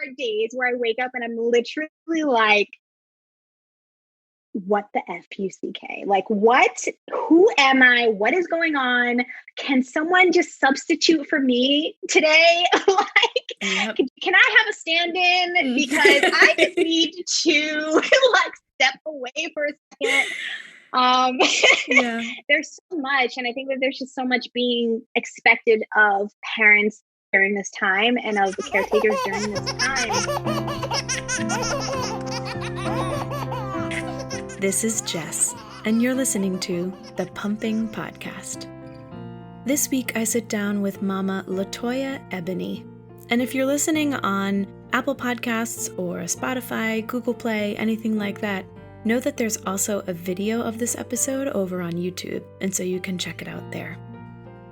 are days where I wake up and I'm literally like, what the F-U-C-K? Like, what? Who am I? What is going on? Can someone just substitute for me today? Like, Yep. can I have a stand-in? Mm. Because I just need to like step away for a second. Um, Yeah. there's so much, and I think that there's just so much being expected of parents during this time and of the caretakers during this time. This is Jess, and you're listening to the Pumping Podcast. This week, I sit down with Mama LaToya Ebony. And if you're listening on Apple Podcasts or Spotify, Google Play, anything like that, know that there's also a video of this episode over on YouTube, and so you can check it out there.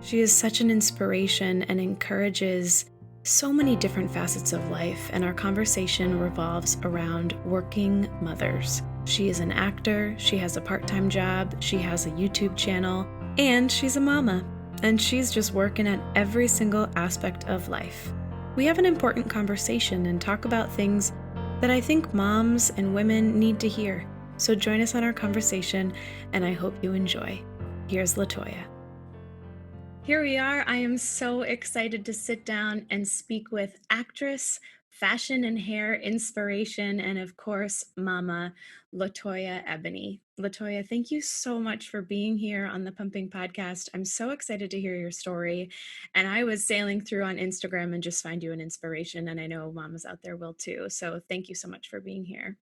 She is such an inspiration and encourages so many different facets of life, and our conversation revolves around working mothers. She is an actor, she has a part-time job, she has a YouTube channel, and she's a mama. And she's just working at every single aspect of life. We have an important conversation and talk about things that I think moms and women need to hear. So join us on our conversation, and I hope you enjoy. Here's LaToya. Here we are. I am so excited to sit down and speak with actress, fashion and hair inspiration, and of course, Mama LaToya Ebony. LaToya, thank you so much for being here on the Pumping Podcast. I'm so excited to hear your story. And I was sailing through on Instagram and just find you an inspiration. And I know mamas out there will too. So thank you so much for being here.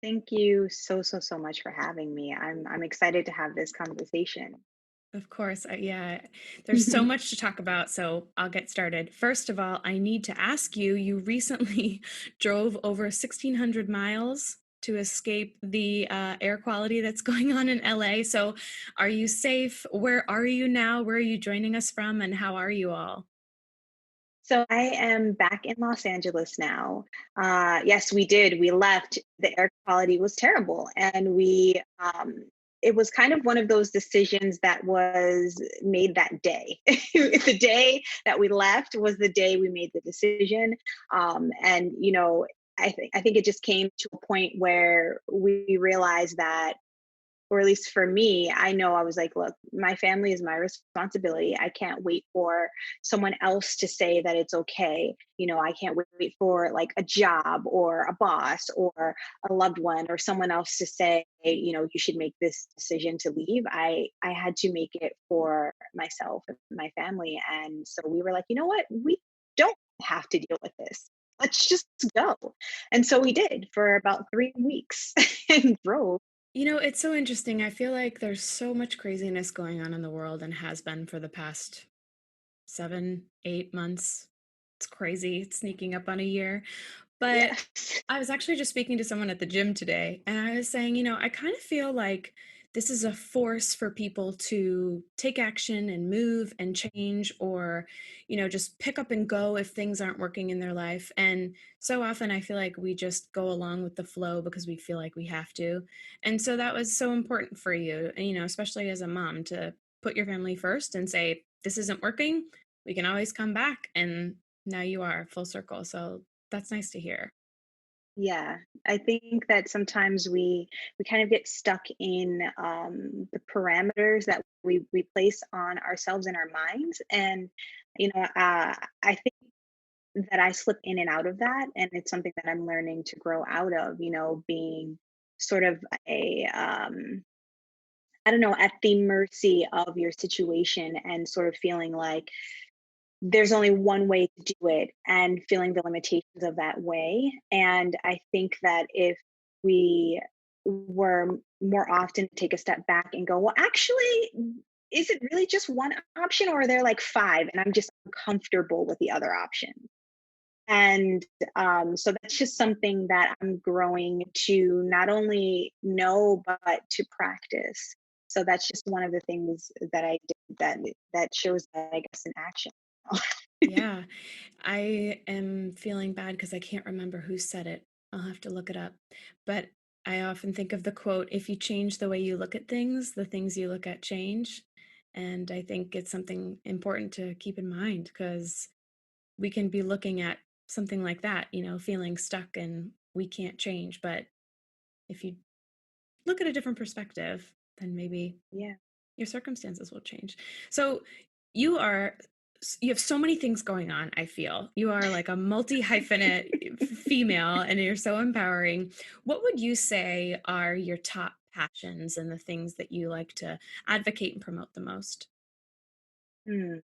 Thank you so much for having me. I'm excited to have this conversation. Of course. Yeah, there's so much to talk about, so I'll get started. First of all, I need to ask you, you recently drove over 1,600 miles to escape the air quality that's going on in LA. So are you safe? Where are you now? Where are you joining us from? And how are you all? So I am back in Los Angeles now. Yes, we did. We left. The air quality was terrible, and it was kind of one of those decisions that was made that day. The day that we left was the day we made the decision, and I think it just came to a point where we realized that, or at least for me, I know I was like, look, my family is my responsibility. I can't wait for someone else to say that it's okay. I can't wait for like a job or a boss or a loved one or someone else to say, you should make this decision to leave. I had to make it for myself and my family. And so we were like, you know what? We don't have to deal with this. Let's just go. And so we did for about 3 weeks and drove. It's so interesting. I feel like there's so much craziness going on in the world and has been for the past 7, 8 months. It's crazy. It's sneaking up on a year. But Yes. I was actually just speaking to someone at the gym today, and I was saying, I kind of feel like this is a force for people to take action and move and change, or, just pick up and go if things aren't working in their life. And so often I feel like we just go along with the flow because we feel like we have to. And so that was so important for you, and, especially as a mom, to put your family first and say, this isn't working. We can always come back. And now you are full circle. So that's nice to hear. Yeah, I think that sometimes we kind of get stuck in the parameters that we place on ourselves and our minds, and I think that I slip in and out of that, and it's something that I'm learning to grow out of. Being sort of a I don't know, at the mercy of your situation, and sort of feeling like there's only one way to do it, and feeling the limitations of that way. And I think that if we were more often to take a step back and go, well, actually, is it really just one option, or are there like five and I'm just uncomfortable with the other option? And so that's just something that I'm growing to not only know, but to practice. So that's just one of the things that I did that shows that, I guess, in action. Yeah, I am feeling bad because I can't remember who said it. I'll have to look it up. But I often think of the quote, if you change the way you look at things, the things you look at change. And I think it's something important to keep in mind because we can be looking at something like that, feeling stuck and we can't change. But if you look at a different perspective, then maybe Yeah. your circumstances will change. So you are you have so many things going on. I feel you are like a multi hyphenate female, and you're so empowering. What would you say are your top passions and the things that you like to advocate and promote the most? Hmm.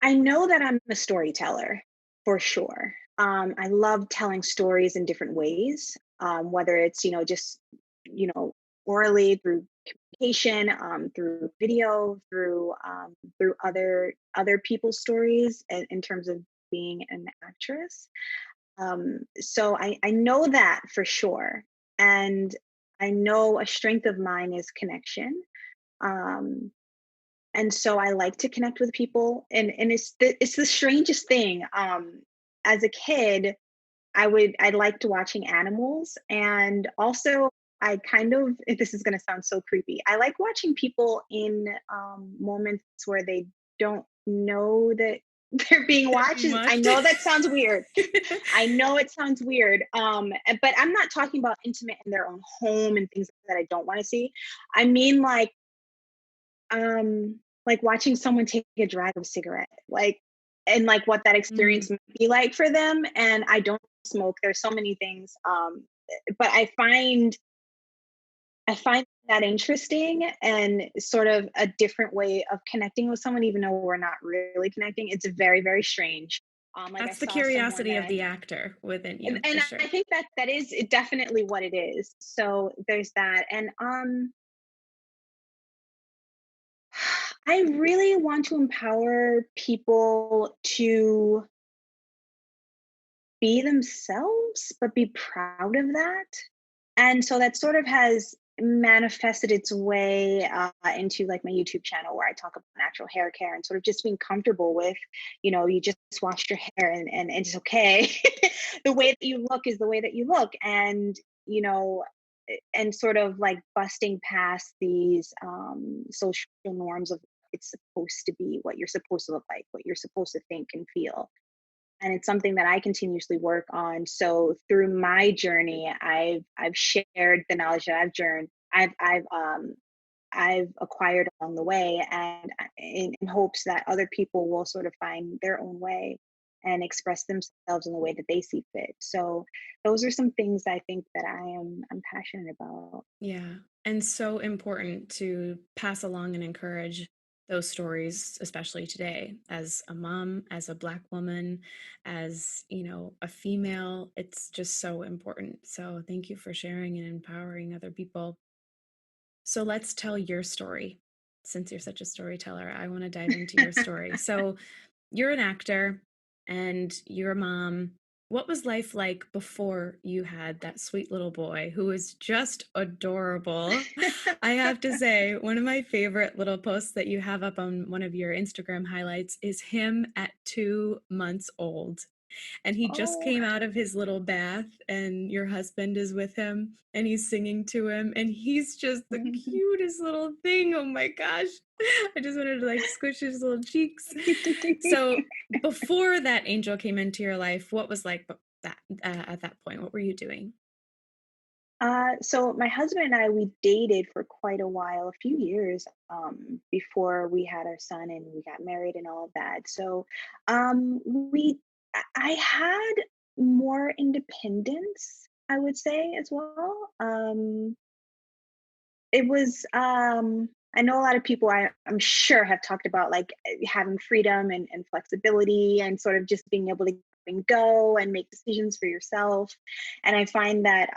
I know that I'm a storyteller for sure. I love telling stories in different ways, whether it's, just, orally through communication, through video, through other people's stories in terms of being an actress. So I know that for sure. And I know a strength of mine is connection. Um, and so I like to connect with people, and it's the strangest thing. As a kid, I liked watching animals, and also I kind of, if this is going to sound so creepy, I like watching people in moments where they don't know that they're being They're watched. being I watched. know that sounds weird. I know it sounds weird, but I'm not talking about intimate in their own home and things that I don't want to see. I mean, like watching someone take a drag of cigarette, and like what that Mm, experience might be like for them. And I don't smoke. There's so many things. But I find that interesting and sort of a different way of connecting with someone, even though we're not really connecting. It's very, very strange. Like I that's the saw someone curiosity of that the actor within and you, and for I sure. think that is definitely what it is. So there's that. And I really want to empower people to be themselves, but be proud of that. And so that sort of has manifested its way into like my YouTube channel, where I talk about natural hair care and sort of just being comfortable with, you just wash your hair, and it's okay. The way that you look is the way that you look. And, you know, and sort of like busting past these social norms of it's supposed to be, what you're supposed to look like, what you're supposed to think and feel. And it's something that I continuously work on. So through my journey, I've shared the knowledge that I've acquired along the way, and in hopes that other people will sort of find their own way and express themselves in the way that they see fit. So those are some things I think that I'm passionate about. Yeah. And so important to pass along and encourage those stories, especially today. As a mom, as a Black woman, as, a female, it's just so important. So thank you for sharing and empowering other people. So let's tell your story. Since you're such a storyteller, I want to dive into your story. So you're an actor and you're a mom. What was life like before you had that sweet little boy who was just adorable? I have to say, one of my favorite little posts that you have up on one of your Instagram highlights is him at 2 months old. And he just Oh. came out of his little bath, and your husband is with him, and he's singing to him, and he's just the cutest little thing. Oh my gosh. I just wanted to like squish his little cheeks. So before that angel came into your life, what was like that at that point? What were you doing? So my husband and I, we dated for quite a while, a few years, before we had our son and we got married and all of that. So, I had more independence, I would say, as well. It was, I know a lot of people, I'm sure, have talked about like having freedom and flexibility and sort of just being able to and go and make decisions for yourself. And I find that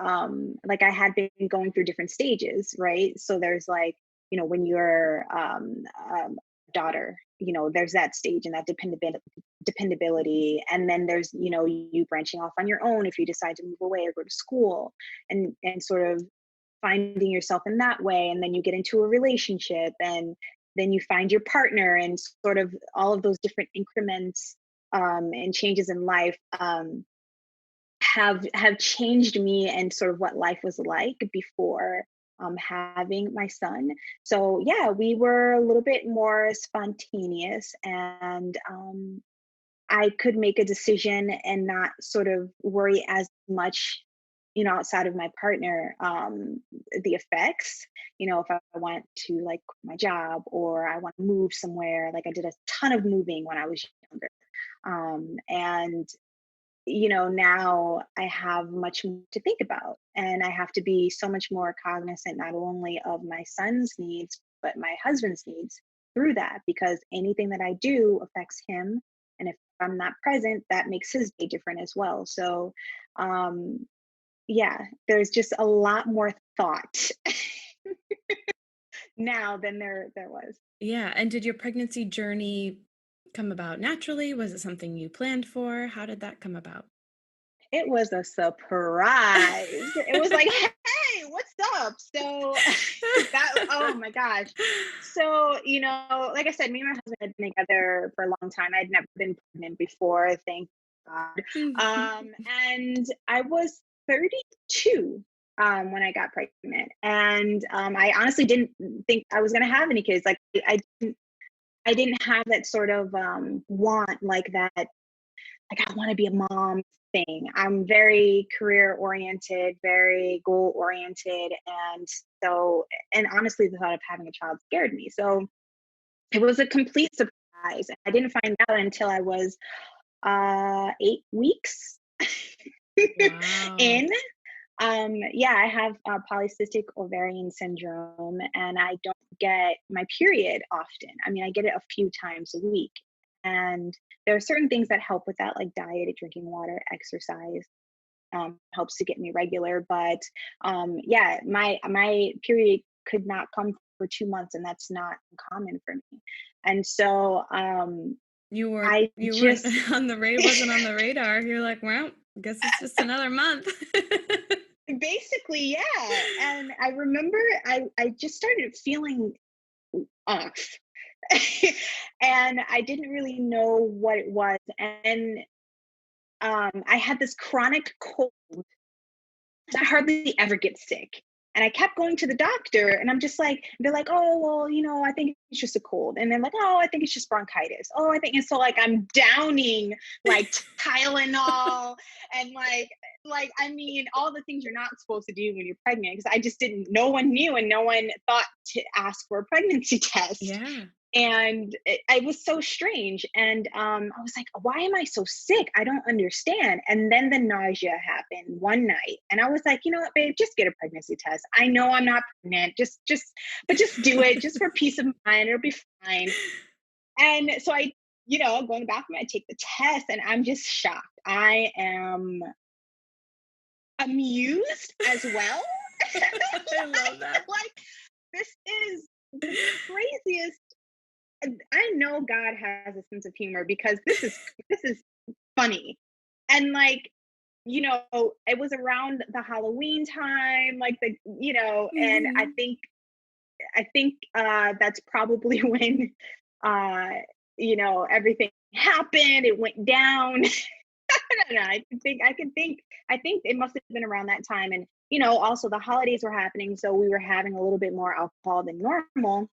like I had been going through different stages, right? So there's like, when you're daughter, there's that stage and that dependability. And then there's, you branching off on your own if you decide to move away or go to school, and sort of finding yourself in that way. And then you get into a relationship, and then you find your partner, and sort of all of those different increments and changes in life have changed me and sort of what life was like before having my son. So yeah, we were a little bit more spontaneous, and I could make a decision and not sort of worry as much, outside of my partner, the effects. If I want to like quit my job or I want to move somewhere, like I did a ton of moving when I was younger. And now I have much more to think about, and I have to be so much more cognizant not only of my son's needs, but my husband's needs through that, because anything that I do affects him. And if I'm not present, that makes his day different as well. So, um, yeah, there's just a lot more thought now than there was. Yeah. And did your pregnancy journey come about naturally? Was it something you planned for? How did that come about? It was a surprise. It was like, "Hey, what's up?" So oh my gosh. So, like I said, me and my husband had been together for a long time. I'd never been pregnant before, thank God. And I was 32 when I got pregnant. And I honestly didn't think I was gonna have any kids. Like I didn't have that sort of want like that, like I want to be a mom thing. I'm very career oriented, very goal oriented. And so, and honestly, the thought of having a child scared me. So it was a complete surprise. I didn't find out until I was 8 weeks Wow. in. Yeah, I have polycystic ovarian syndrome, and I don't get my period often. I mean, I get it a few times a week. And there are certain things that help with that, like diet, drinking water, exercise, helps to get me regular. But yeah, my period could not come for 2 months, and that's not common for me. And so I You weren't just on the radar, wasn't on the radar. You're like, well, guess it's just another month. basically, yeah. And I remember I just started feeling off. And I didn't really know what it was. And I had this chronic cold. I hardly ever get sick. And I kept going to the doctor, and I'm just like, they're like, oh, well, I think it's just a cold. And then like, oh, I think it's just bronchitis. Oh, I think. And so like I'm downing like Tylenol and I mean, all the things you're not supposed to do when you're pregnant, because I just didn't, no one knew, and no one thought to ask for a pregnancy test. Yeah. And it was so strange. And I was like, why am I so sick? I don't understand. And then the nausea happened one night, and I was like, you know what, babe, just get a pregnancy test. I know I'm not pregnant, but just do it, just for peace of mind. It'll be fine. And so I, go in the bathroom, I take the test, and I'm just shocked. I am amused as well. I love that. Like, this is the craziest. I know God has a sense of humor, because this is funny. And like, it was around the Halloween time, like and I Mhm. think that's probably when uh everything happened. It went down. I don't know. I think it must have been around that time. And also the holidays were happening, so we were having a little bit more alcohol than normal,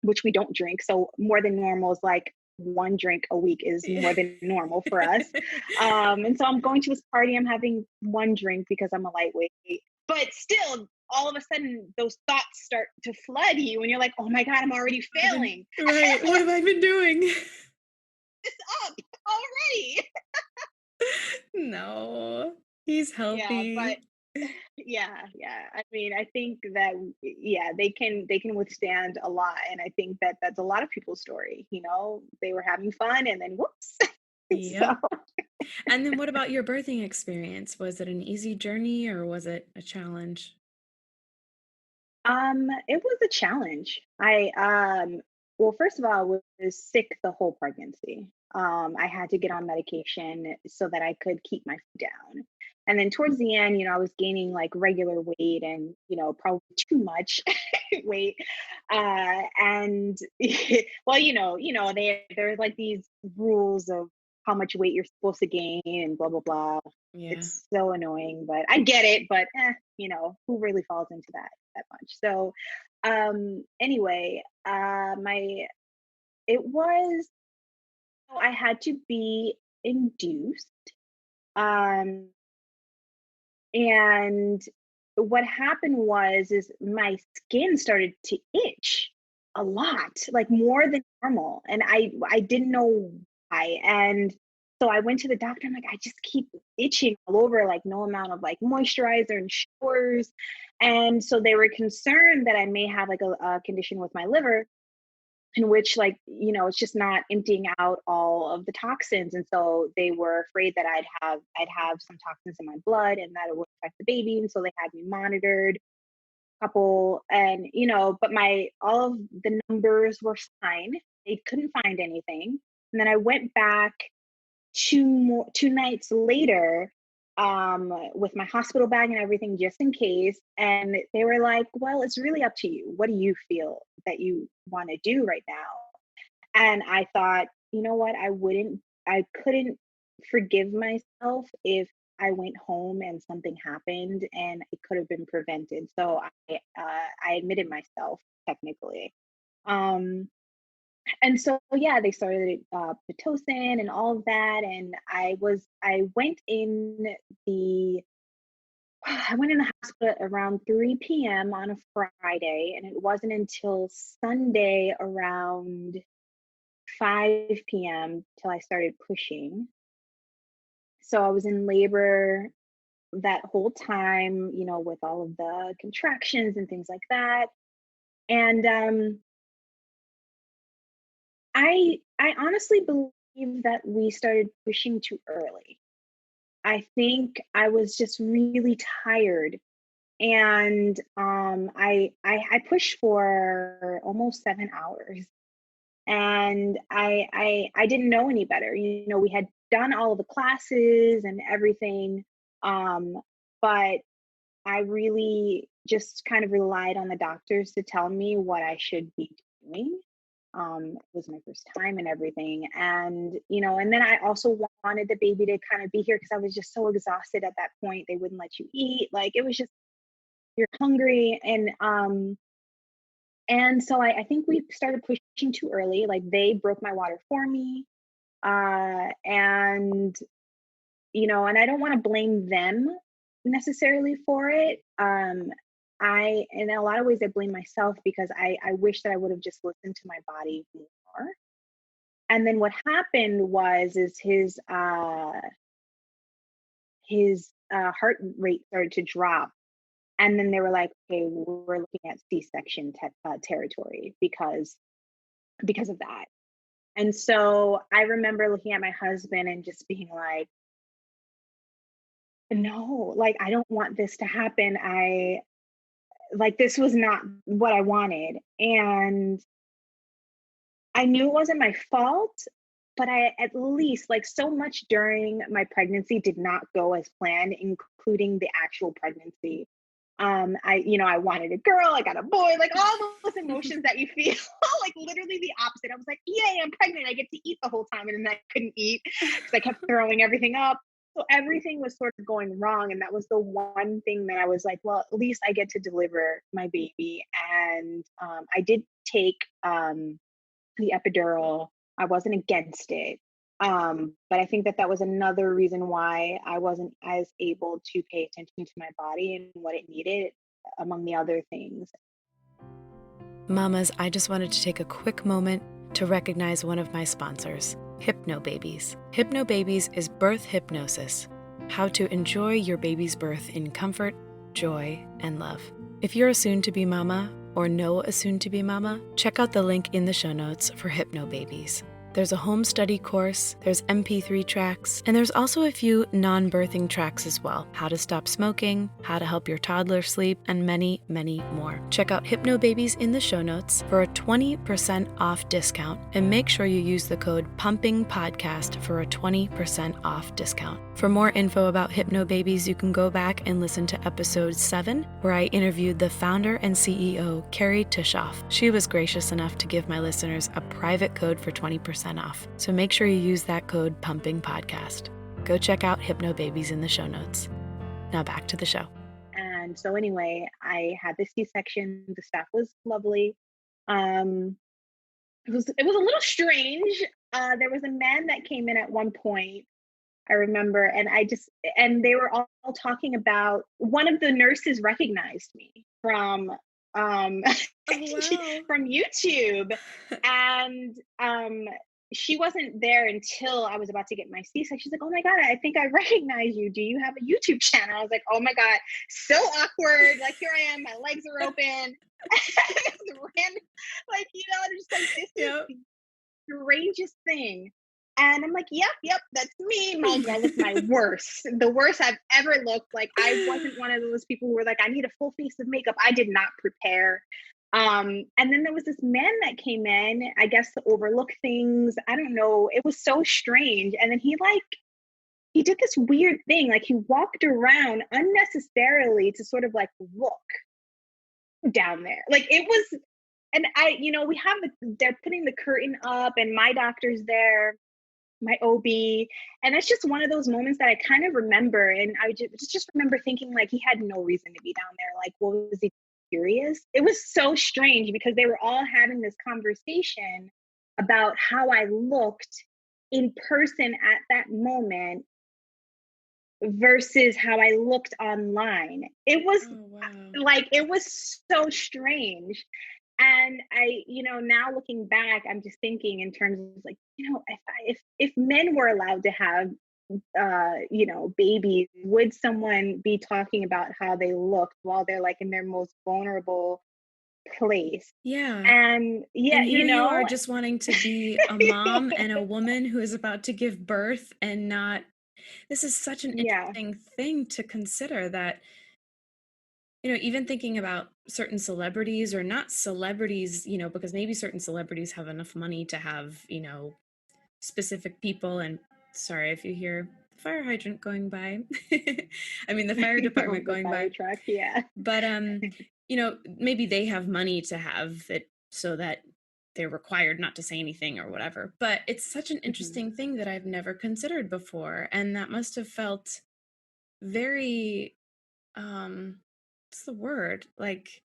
which we don't drink. So more than normal is like one drink a week is Yeah. more than normal for us. And so I'm going to this party, I'm having one drink because I'm a lightweight. But still, all of a sudden, those thoughts start to flood you, and you're like, oh my God, I'm already I've been failing. right. What Like, have I been doing? this up already. No, he's Yeah, but healthy. yeah. I mean, I think that yeah, they can withstand a lot, and I think that that's a lot of people's story. They were having fun, and then whoops. So Yep. And then what about your birthing experience? Was it an easy journey or was it a challenge? it was a challenge. Well, first of all, I was sick the whole pregnancy. I had to get on medication so that I could keep my food down. And then towards the end, I was gaining like regular weight, and probably too much weight. And well, there's like these rules of how much weight you're supposed to gain and blah blah blah. Yeah. It's so annoying, but I get it. But who really falls into that much? So anyway, my it was I had to be induced. Um, and what happened is my skin started to itch a lot, like more than normal. And I didn't know why. And so I went to the doctor. I'm like, I just keep itching all over, like no amount of like moisturizer and showers. And so they were concerned that I may have like a condition with my liver in which, like, it's just not emptying out all of the toxins. And so they were afraid that I'd have some toxins in my blood and that it would affect the baby. And so they had me monitored couple, and but my all of the numbers were fine. They couldn't find anything. And then I went back two nights later, with my hospital bag and everything just in case. And they were like, well, it's really up to you. What do you feel that you want to do right now? And I thought, you know what? I couldn't forgive myself if I went home and something happened and it could have been prevented. So I admitted myself technically. Um, and so yeah, they started pitocin and all of that, and I went in the I went in the hospital around 3 p.m. on a Friday, and it wasn't until Sunday around 5 p.m. till I started pushing. So I was in labor that whole time, with all of the contractions and things like that. And I honestly believe that we started pushing too early. I think I was just really tired, and I pushed for almost 7 hours, and I didn't know any better. We had done all of the classes and everything, but I really just kind of relied on the doctors to tell me what I should be doing. It was my first time and everything. And, and then I also wanted the baby to kind of be here because I was just so exhausted at that point. They wouldn't let you eat. Like it was just, you're hungry. And so I think we started pushing too early. Like they broke my water for me. And and I don't want to blame them necessarily for it. In a lot of ways, I blame myself because I wish that I would have just listened to my body more. And then what happened is his heart rate started to drop, and then they were like, "Okay, we're looking at C-section territory because of that." And so I remember looking at my husband and just being like, no, like I don't want this to happen. This was not what I wanted. And I knew it wasn't my fault, but I at least, like, so much during my pregnancy did not go as planned, including the actual pregnancy. I wanted a girl, I got a boy, like all those emotions that you feel, like literally the opposite. I was like, yay, I'm pregnant, I get to eat the whole time. And then I couldn't eat because I kept throwing everything up. So everything was sort of going wrong. And that was the one thing that I was like, well, at least I get to deliver my baby. And I did take the epidural. I wasn't against it. But I think that was another reason why I wasn't as able to pay attention to my body and what it needed, among the other things. Mamas, I just wanted to take a quick moment to recognize one of my sponsors, Hypnobabies. Hypnobabies is birth hypnosis, how to enjoy your baby's birth in comfort, joy, and love. If you're a soon-to-be mama or know a soon-to-be mama, check out the link in the show notes for Hypnobabies. There's a home study course, there's MP3 tracks, and there's also a few non-birthing tracks as well. How to stop smoking, how to help your toddler sleep, and many, many more. Check out Hypnobabies in the show notes for a 20% off discount, and make sure you use the code PUMPINGPODCAST for a 20% off discount. For more info about Hypnobabies, you can go back and listen to episode 7, where I interviewed the founder and CEO, Carrie Tishoff. She was gracious enough to give my listeners a private code for 20% off. So make sure you use that code PUMPINGPODCAST. Go check out Hypnobabies in the show notes. Now back to the show. And so anyway, I had this C-section. The staff was lovely. It was a little strange. There was a man that came in at one point I remember, and and they were all talking about, one of the nurses recognized me from um Oh, wow. from YouTube, and she wasn't there until I was about to get my C-section. She's like, "Oh my god, I think I recognize you. Do you have a YouTube channel?" I was like, "Oh my god, so awkward. Like here I am, my legs are open." This random, like, they're just like, "This is Yep. the strangest thing." And I'm like, "Yep, yep, that's me." Mind you, I look my worst, the worst I've ever looked. Like, I wasn't one of those people who were like, "I need a full face of makeup." I did not prepare. And then there was this man that came in, I guess to overlook things. I don't know. It was so strange. And then he did this weird thing. Like, he walked around unnecessarily to sort of like look down there. Like, it was, and we have they're putting the curtain up, and my doctor's there, my OB. And it's just one of those moments that I kind of remember. And I just remember thinking, like, he had no reason to be down there. Like, what was he, curious? It was so strange because they were all having this conversation about how I looked in person at that moment versus how I looked online. It was Oh, wow. like, it was so strange. And now looking back, I'm just thinking in terms of, like, if men were allowed to have, babies, would someone be talking about how they looked while they're like in their most vulnerable place? Yeah. And yeah, And here you are just wanting to be a mom and a woman who is about to give birth and not. This is such an yeah. interesting thing to consider that, even thinking about certain celebrities or not celebrities, because maybe certain celebrities have enough money to have, specific people. And sorry if you hear the fire hydrant going by. I mean, the fire Oh, department the going fire by. truck, yeah. But maybe they have money to have it so that they're required not to say anything or whatever. But it's such an Mhm. interesting thing that I've never considered before. And that must have felt very what's the word? Like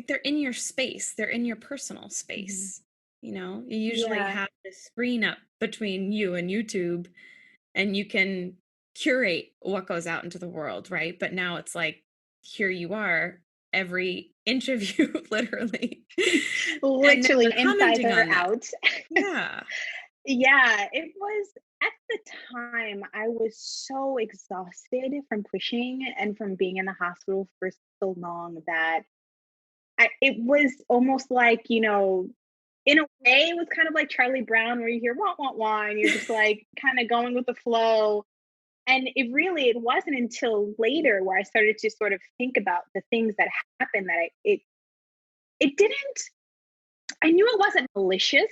they're in your space. They're in your personal Mhm. space. You usually Yeah. have this screen up between you and YouTube and you can curate what goes out into the world, right? But now it's like, here you are, every inch of you, literally. And now Literally they're inside commenting or on that. out. Yeah. Yeah, it was, at the time, I was so exhausted from pushing and from being in the hospital for so long that it was almost like, in a way, it was kind of like Charlie Brown, where you hear wah, wah, wah, and you're just like kind of going with the flow. And it wasn't until later where I started to sort of think about the things that happened that it didn't, I knew it wasn't malicious.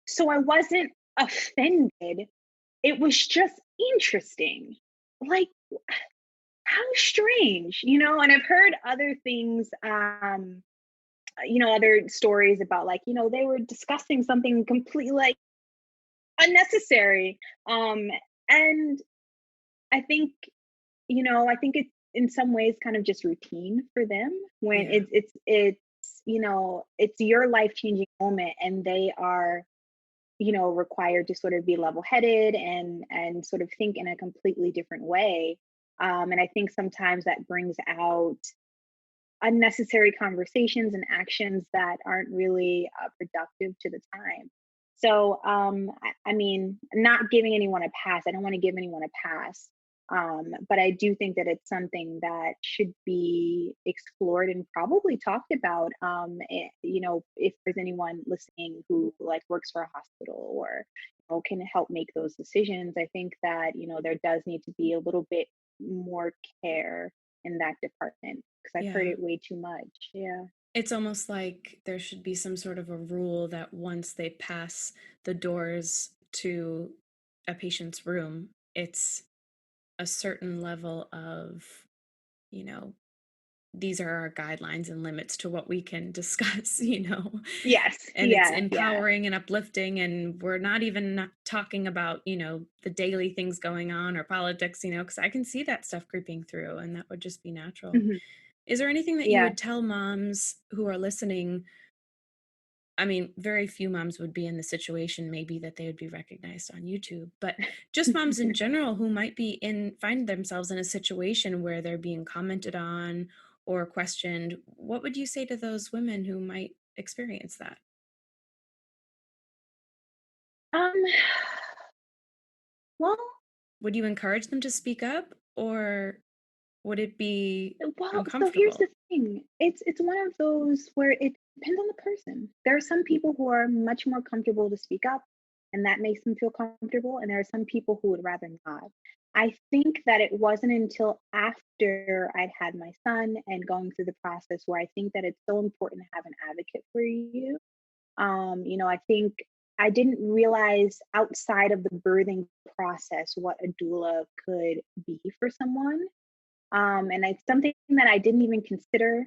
So I wasn't offended. It was just interesting. Like, how strange, and I've heard other things, other stories about, like, they were discussing something completely, like, unnecessary. Um, and I think, I think it's in some ways kind of just routine for them when Yeah. it's your life changing moment, and they are, required to sort of be level headed and sort of think in a completely different way. And I think sometimes that brings out unnecessary conversations and actions that aren't really productive to the time. So, I mean, not giving anyone a pass. I don't want to give anyone a pass. But I do think that it's something that should be explored and probably talked about. If there's anyone listening who like works for a hospital or can help make those decisions, I think that there does need to be a little bit more care in that department because I've heard Yeah. it way too much. Yeah. It's almost like there should be some sort of a rule that once they pass the doors to a patient's room, it's a certain level of, you know, these are our guidelines and limits to what we can discuss, Yes. and it's Yeah. Yeah. empowering and uplifting. And we're not even not talking about, the daily things going on or politics, because I can see that stuff creeping through and that would just be natural. Mhm. Is there anything that you Yeah. would tell moms who are listening I mean, very few moms would be in the situation maybe that they would be recognized on YouTube, but just moms in general who might find themselves in a situation where they're being commented on or questioned. What would you say to those women who might experience that? Um, well, Would you encourage them to speak up, or would it be so here's uncomfortable? the thing. It's one of those where it depends on the person. There are some people who are much more comfortable to speak up, and that makes them feel comfortable. And there are some people who would rather not. I think that it wasn't until after I'd had my son and going through the process where I think that it's so important to have an advocate for you. I think I didn't realize outside of the birthing process what a doula could be for someone. And it's something that I didn't even consider,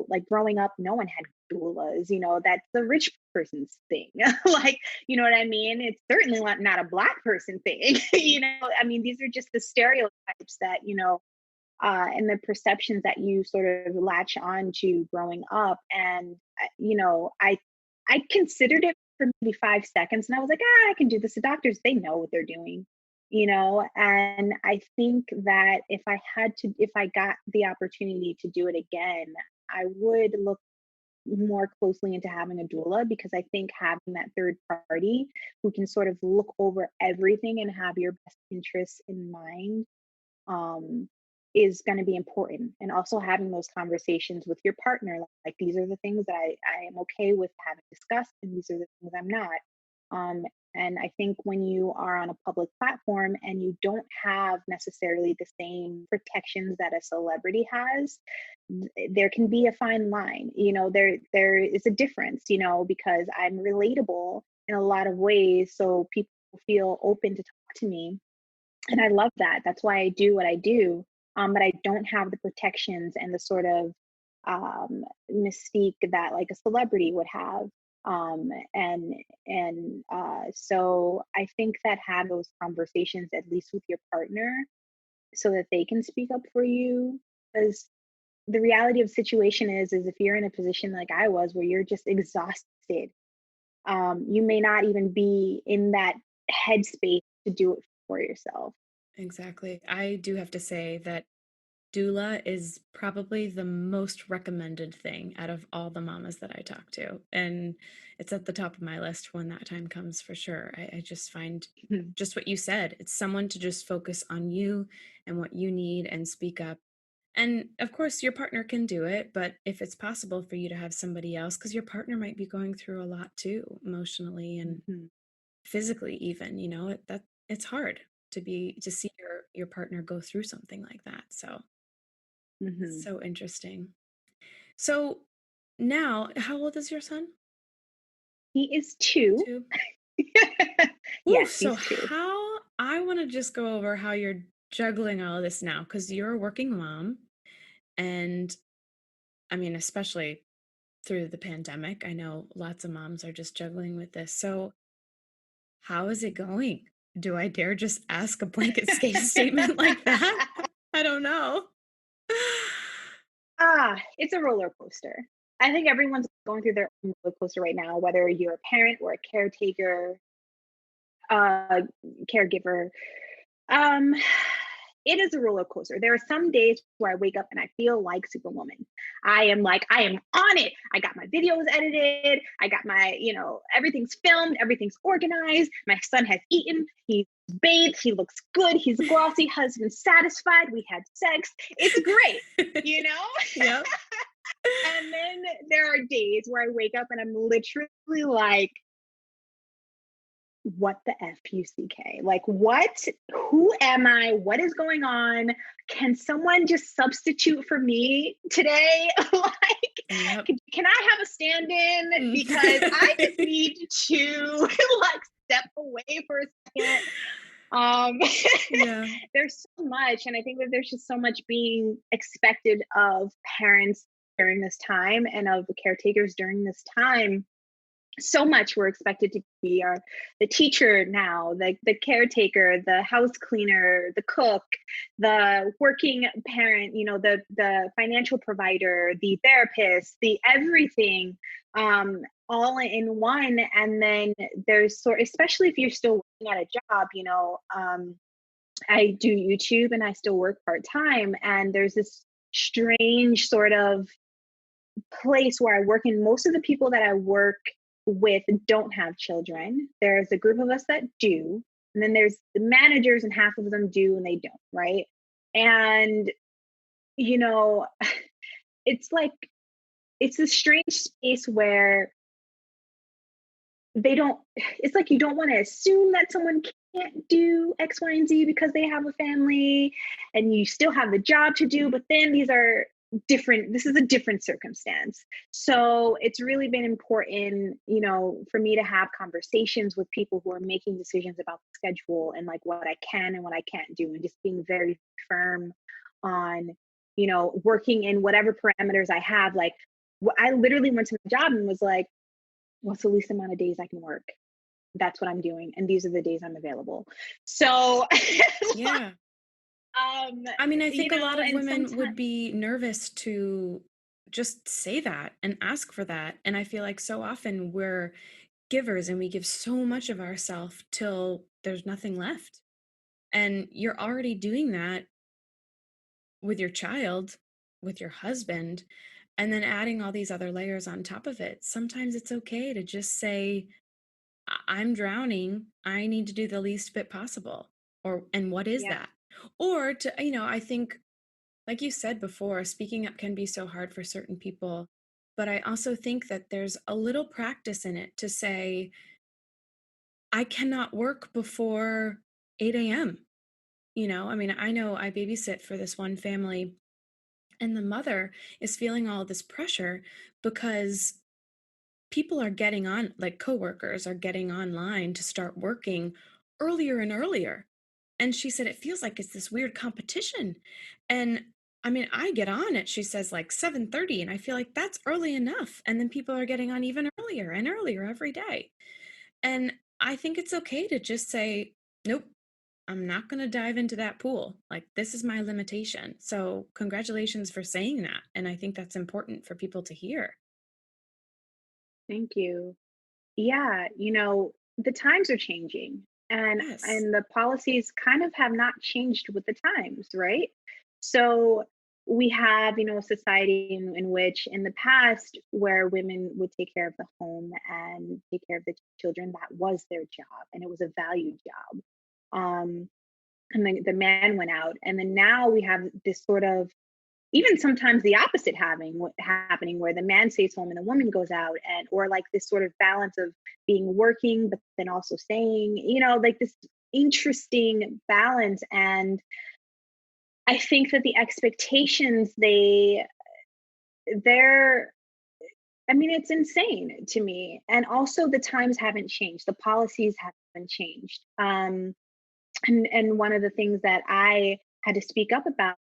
like growing up, no one had doulas, that's the rich person's thing. Like, you know what I mean? It's certainly not a black person thing. I mean, these are just the stereotypes that, and the perceptions that you sort of latch on to growing up. And, I considered it for maybe 5 seconds and I was like, I can do this. The doctors, they know what they're doing, and I think that if I got the opportunity to do it again, I would look more closely into having a doula because I think having that third party who can sort of look over everything and have your best interests in mind, um, is going to be important. And also having those conversations with your partner, like these are the things that I am okay with having discussed, and these are the things I'm not. Um, and I think when you are on a public platform and you don't have necessarily the same protections that a celebrity has, there can be a fine line. There is a difference, because I'm relatable in a lot of ways, so people feel open to talk to me, and I love that. That's why I do what I do. But I don't have the protections and the sort of mystique that like a celebrity would have. So I think that have those conversations at least with your partner so that they can speak up for you. Because the reality of the situation is if you're in a position like I was where you're just exhausted, you may not even be in that headspace to do it for yourself. Exactly. I do have to say that doula is probably the most recommended thing out of all the mamas that I talk to. And it's at the top of my list when that time comes for sure. I just find Mhm. just what you said. It's someone to just focus on you and what you need and speak up. And of course, your partner can do it, but if it's possible for you to have somebody else, because your partner might be going through a lot too, emotionally and Mhm. physically, even, it's hard to see your partner go through something like that. So Mhm. so interesting. So now, how old is your son? He is 2. 2? Ooh, Yes, so he's 2. how I wanna just go over how you're juggling all of this now, because 'cause you're a working mom, and, I mean, especially through the pandemic, I know lots of moms are just juggling with this. So, how is it going? Do I dare just ask a blanket statement like that? I don't know. It's a roller coaster. I think everyone's going through their own roller coaster right now, whether you're a parent or a caretaker, uh, caregiver. Um, it is a roller coaster. There are some days where I wake up and I feel like Superwoman. I am on it. I got my videos edited. I got my, everything's filmed, everything's organized. My son has eaten. He's bathed. He looks good. He's glossy. Husband satisfied. We had sex. It's great, you know? Yep. And then there are days where I wake up and I'm literally like, what the FUCK? Like, what? Who am I? What is going on? Can someone just substitute for me today? Like, Yep. can I have a stand in? Because I just need to like step away for a second. Um, Yeah. there's so much, and I think that there's just so much being expected of parents during this time and of the caretakers during this time. So much we're expected to be the teacher now, the caretaker, the house cleaner, the cook, the working parent, the financial provider, the therapist, the everything. all in one. And then there's especially if you're still working at a job, I do YouTube and I still work part time. And there's this strange sort of place where I work in. Most of the people that I work with don't have children. There's a group of us that do. And then there's the managers, and half of them do and they don't, right? And, you know, it's like, it's a strange space where they don't, it's like you don't want to assume that someone can't do X, Y, and Z because they have a family and you still have the job to do, but then these are different, this is a different circumstance. So it's really been important, for me to have conversations with people who are making decisions about the schedule and like what I can and what I can't do, and just being very firm on, working in whatever parameters I have. Like, I literally went to my job and was like, what's the least amount of days I can work? That's what I'm doing. And these are the days I'm available. So, Yeah. I mean, I think a lot of women would be nervous to just say that and ask for that. And I feel like so often we're givers and we give so much of ourselves till there's nothing left. And you're already doing that with your child, with your husband, and then adding all these other layers on top of it. Sometimes it's okay to just say, I'm drowning. I need to do the least bit possible. And what is yeah. that? Or to, I think, like you said before, speaking up can be so hard for certain people. But I also think that there's a little practice in it to say, I cannot work before 8 a.m. I mean, I know I babysit for this one family, and the mother is feeling all this pressure because people are getting on, like coworkers are getting online to start working earlier and earlier. And she said, it feels like it's this weird competition. And I mean, I get on it, she says, like 7:30, and I feel like that's early enough. And then people are getting on even earlier and earlier every day. And I think it's okay to just say, nope, I'm not going to dive into that pool. Like, this is my limitation. So congratulations for saying that. And I think that's important for people to hear. Thank you. Yeah, the times are changing, and Yes. and the policies kind of have not changed with the times, right? So we have, a society in which in the past where women would take care of the home and take care of the children, that was their job and it was a valued job. Um, and then the man went out, and then now we have this sort of, even sometimes the opposite happening, where the man stays home and the woman goes out, and or like this sort of balance of being working but then also staying, like this interesting balance. And I think that the expectations, they're, I mean, it's insane to me. And also the times haven't changed, the policies haven't changed. And one of the things that I had to speak up about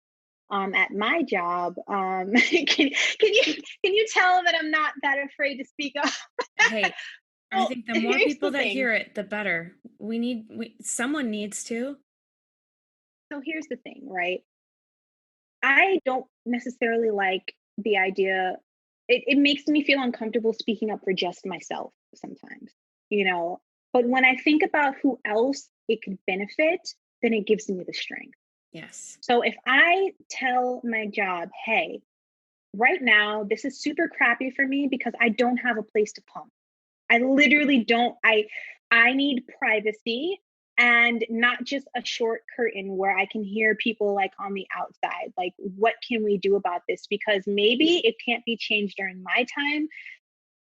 at my job. Can you tell that I'm not that afraid to speak up? Hey, I Well, think the more here's people the that thing. hear it, the better. Someone needs to. So here's the thing, right? I don't necessarily like the idea. It makes me feel uncomfortable speaking up for just myself sometimes, you know. But when I think about who else it could benefit, then it gives me the strength. Yes. So if I tell my job, hey, right now this is super crappy for me because I don't have a place to pump. I literally don't. I need privacy, and not just a short curtain where I can hear people like on the outside. Like, what can we do about this? Because maybe it can't be changed during my time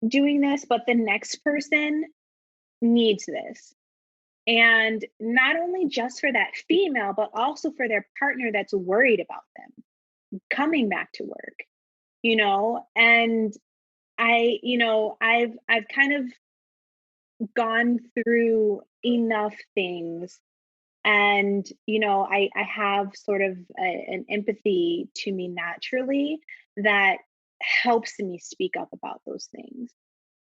doing this, but the next person needs this. And not only just for that female, but also for their partner that's worried about them coming back to work, and I've kind of gone through enough things, and I have sort of an empathy to me naturally that helps me speak up about those things,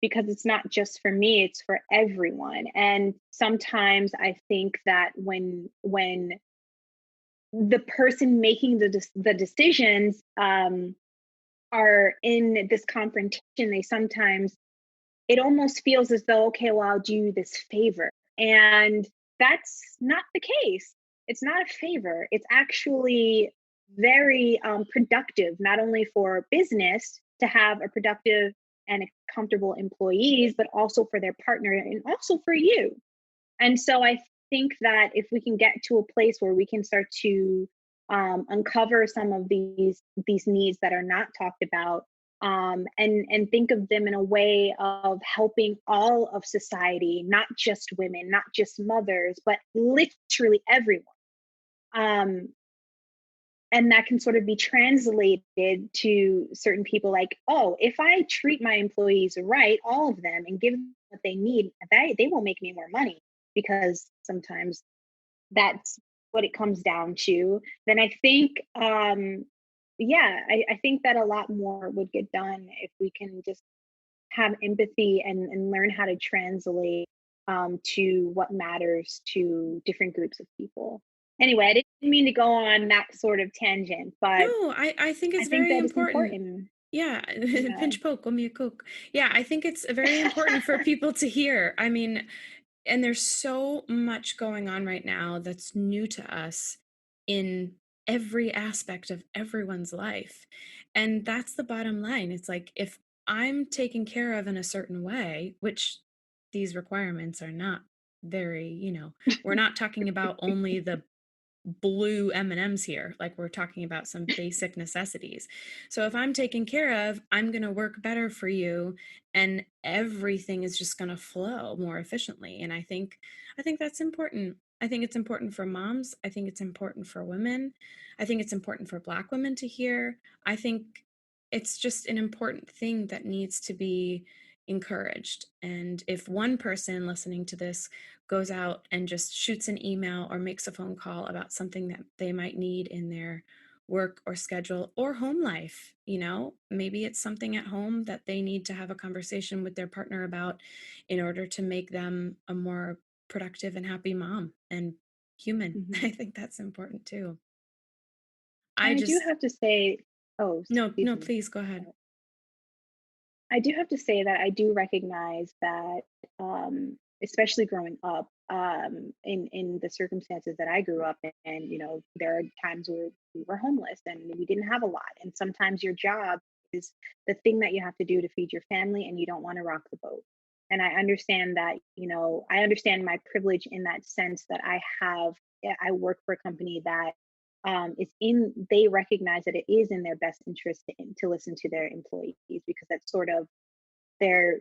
because it's not just for me, it's for everyone. And sometimes I think that when the person making the decisions are in this confrontation, they sometimes it almost feels as though, okay, well, I'll do you this favor. And that's not the case. It's not a favor. It's actually very productive, not only for business to have a productive and comfortable employees, but also for their partner and also for you. And so I think that if we can get to a place where we can start to uncover some of these needs that are not talked about, and think of them in a way of helping all of society, not just women, not just mothers, but literally everyone. Um, and that can sort of be translated to certain people like, oh, if I treat my employees right, all of them, and give them what they need, they will make me more money, because sometimes that's what it comes down to. Then I think yeah, I think that a lot more would get done if we can just have empathy and learn how to translate to what matters to different groups of people. Anyway, I didn't mean to go on that sort of tangent, but No, I think I it's think very that it's important. important. Yeah, Yeah. pinch poke, give me a coke. Yeah, I think it's very important for people to hear. I mean, and there's so much going on right now that's new to us in every aspect of everyone's life. And that's the bottom line. It's like if I'm taken care of in a certain way, which these requirements are not very, we're not talking about only the blue M&Ms here. Like we're talking about some basic necessities. So if I'm taken care of, I'm going to work better for you and everything is just going to flow more efficiently. And I think that's important. I think it's important for moms. I think it's important for women. I think it's important for Black women to hear. I think it's just an important thing that needs to be encouraged. And if one person listening to this goes out and just shoots an email or makes a phone call about something that they might need in their work or schedule or home life, maybe it's something at home that they need to have a conversation with their partner about in order to make them a more productive and happy mom and human. I Mhm. think that's important too. And I I do just have to say, oh, No, excuse no, me. please go ahead. I do have to say that I do recognize that, especially growing up, in the circumstances that I grew up in, and there are times where we were homeless and we didn't have a lot, and sometimes your job is the thing that you have to do to feed your family, and you don't want to rock the boat. And I understand that, I understand my privilege in that sense that I work for a company that they recognize that it is in their best interest to listen to their employees, because that's sort of their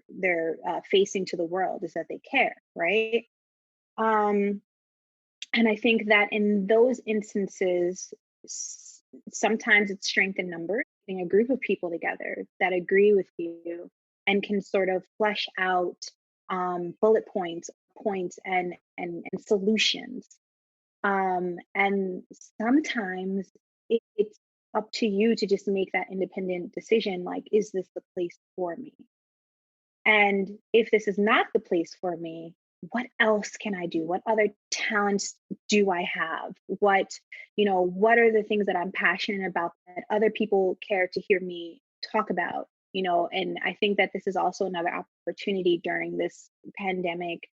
facing to the world, is that they care, right? um and I think that in those instances, sometimes it's strength in numbers, getting a group of people together that agree with you and can sort of flesh out bullet points and solutions. And sometimes it's up to you to just make that independent decision, like, is this the place for me? And if this is not the place for me, what else can I do? What other talents do I have? What are the things that I'm passionate about that other people care to hear me talk about? And I think that this is also another opportunity during this pandemic,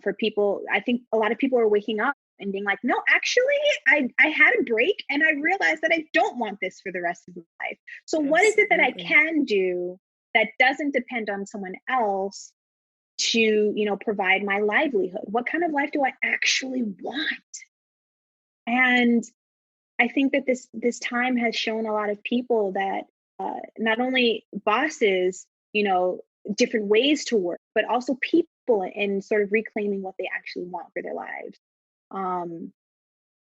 for people. I think a lot of people are waking up and being like, no, actually, I had a break and I realized that I don't want this for the rest of my life. So what is it that I Absolutely. can do that doesn't depend on someone else to provide my livelihood? What kind of life do I actually want? And I think that this time has shown a lot of people that, not only bosses, different ways to work, but also people, and sort of reclaiming what they actually want for their lives. um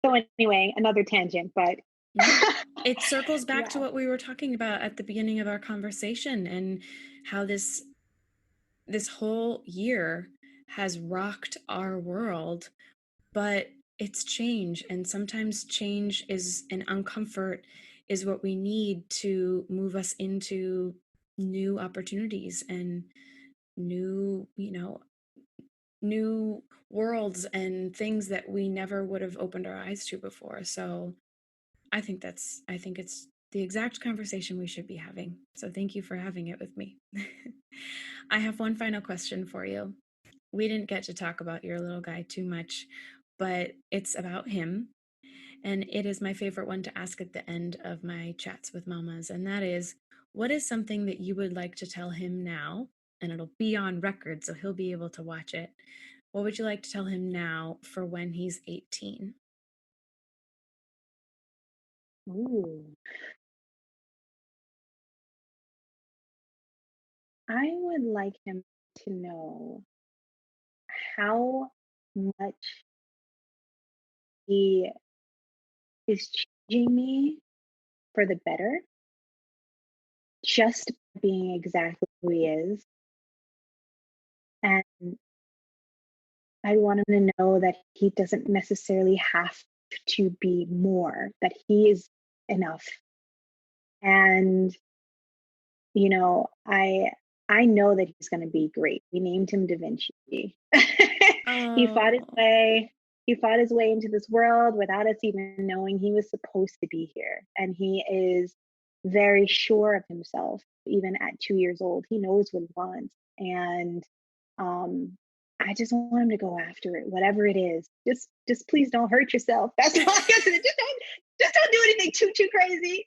so anyway, another tangent, but No, it circles back to yeah. what we were talking about at the beginning of our conversation and how this whole year has rocked our world, but it's change, and sometimes change is an uncomfort is what we need to move us into new opportunities and new, new worlds and things that we never would have opened our eyes to before. So I think it's The exact conversation we should be having. So thank you for having it with me. I have one final question for you. We didn't get to talk about your little guy too much, but it's about him. And it is my favorite one to ask at the end of my chats with mamas. And that is, what is something that you would like to tell him now? And it'll be on record, so he'll be able to watch it. What would you like to tell him now for when he's 18? Ooh. I would like him to know how much he is changing me for the better, just being exactly who he is. And I want him to know that he doesn't necessarily have to be more, that he is enough. And you know, I know that he's going to be great. We named him Da Vinci. He fought his Oh, way. He fought his way into this world without us even knowing he was supposed to be here. And he is very sure of himself, even at 2 years old. He knows what he wants. And um, I just want him to go after it, whatever it is. Just please don't hurt yourself. That's all I got to do. Just don't do anything too crazy.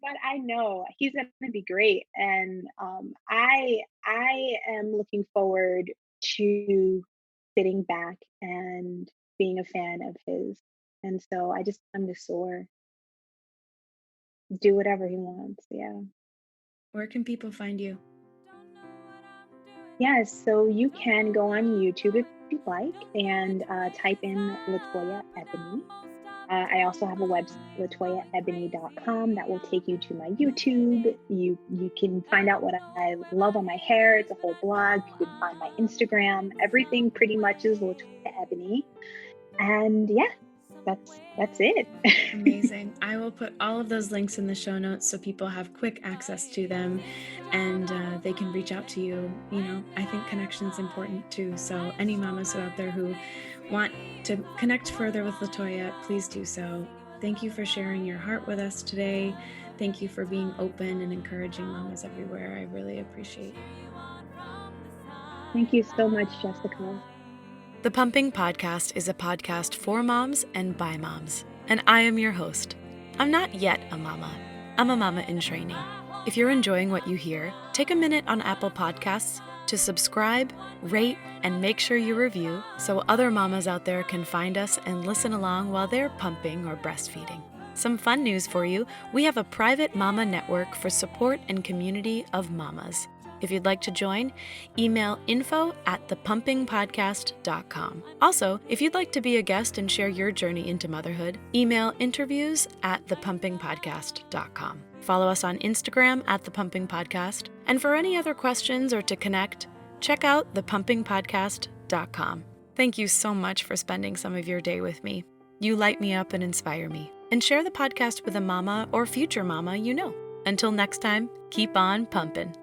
But I know he's going to be great, and I am looking forward to sitting back and being a fan of his. And so I just want him to soar, do whatever he wants. Yeah. where can people find you? Yes. So you can go on YouTube if you like and type in LaToya Ebony. I also have a website, LaToyaEbony.com, that will take you to my YouTube. You can find out what I love on my hair. It's a whole blog. You can find my Instagram. Everything pretty much is LaToya Ebony. And yeah, that's it. Amazing. I will put all of those links in the show notes so people have quick access to them and they can reach out to you. You know, I think connection is important too. So any mamas out there who want to connect further with LaToya, please do so. Thank you for sharing your heart with us today. Thank you for being open and encouraging mamas everywhere. I really appreciate it. Thank you so much, Jessica. The Pumping Podcast is a podcast for moms and by moms, and I am your host. I'm not yet a mama. I'm a mama in training. If you're enjoying what you hear, take a minute on Apple Podcasts to subscribe, rate, and make sure you review so other mamas out there can find us and listen along while they're pumping or breastfeeding. Some fun news for you, we have a private mama network for support and community of mamas. If you'd like to join, email info@thepumpingpodcast.com. Also, if you'd like to be a guest and share your journey into motherhood, email interviews@thepumpingpodcast.com. Follow us on Instagram @thepumpingpodcast. And for any other questions or to connect, check out thepumpingpodcast.com. Thank you so much for spending some of your day with me. You light me up and inspire me. And share the podcast with a mama or future mama you know. Until next time, keep on pumping.